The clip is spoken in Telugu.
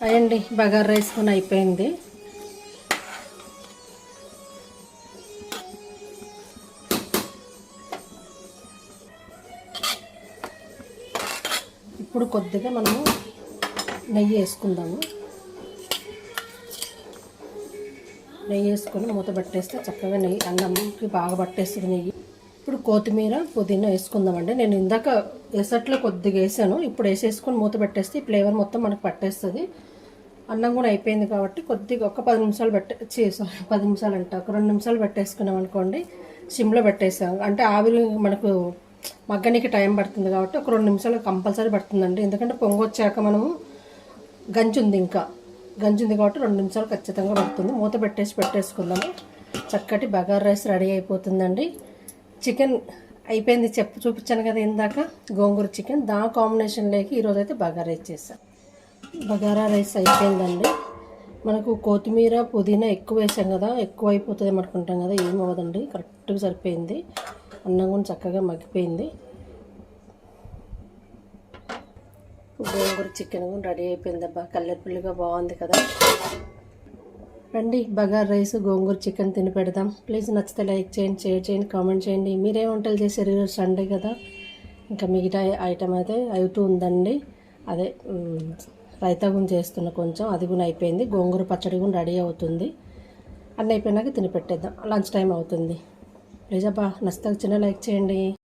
అయ్యండి బగారా రైస్ కూడా అయిపోయింది. ఇప్పుడు కొద్దిగా మనము నెయ్యి వేసుకుందాము. నెయ్యి వేసుకొని మూత పట్టేస్తే చక్కగా నెయ్యి అన్నంకి బాగా పట్టేస్తుంది నెయ్యి. ఇప్పుడు కొత్తిమీర పుదీనా వేసుకుందామండి. నేను ఇందాక ఎసట్లో కొద్దిగా వేసాను, ఇప్పుడు వేసేసుకొని మూత పెట్టేస్తే ఈ ఫ్లేవర్ మొత్తం మనకు పట్టేస్తుంది. అన్నం కూడా అయిపోయింది కాబట్టి కొద్దిగా ఒక 10 నిమిషాలు 10 నిమిషాలు అంట ఒక 2 నిమిషాలు పెట్టేసుకున్నాం అనుకోండి. సిమ్లో పెట్టేసాం అంటే ఆవిరి మనకు మగ్గనికి టైం పడుతుంది కాబట్టి ఒక 2 నిమిషాలు కంపల్సరీ పడుతుందండి. ఎందుకంటే పొంగొచ్చాక మనము గంజి ఉంది కాబట్టి 2 నిమిషాలు ఖచ్చితంగా పడుతుంది. మూత పెట్టేసుకుందాము. చక్కటి బగారా రైస్ రెడీ అయిపోతుందండి. చికెన్ అయిపోయింది చూపించాను కదా ఇందాక, గోంగూర చికెన్. దా కాంబినేషన్లోకి ఈరోజు అయితే బగారా రైస్ చేస్తాను. బగారా రైస్ అయిపోయిందండి. మనకు కొత్తిమీర పుదీనా ఎక్కువ వేసాం కదా, ఎక్కువ అయిపోతుంది అనుకుంటాం కదా, ఏమవ్వదండి, కరెక్ట్గా సరిపోయింది. అన్నం కూడా చక్కగా మగ్గిపోయింది. గోంగూర చికెన్ కూడా రెడీ అయిపోయింది. అబ్బా కలర్ఫుల్గా బాగుంది కదా. రండి బగారా రైస్ గోంగూర చికెన్ తిని పెడదాం. ప్లీజ్ నచ్చితే లైక్ చేయండి, షేర్ చేయండి, కామెంట్ చేయండి. మీరేం వంటలు చేశారు? ఈరోజు సండే కదా, ఇంకా మిగతా ఐటమ్ అయితే అవుతూ ఉందండి. అదే రైతా కూడా చేస్తున్నా కొంచెం, అది కూడా అయిపోయింది. గోంగూర పచ్చడి కూడా రెడీ అవుతుంది. అన్నీ అయిపోయినాక తిని పెట్టేద్దాం, లంచ్ టైం అవుతుంది. ప్లీజ్ అబ్బా నచ్చితే చిన్న లైక్ చేయండి.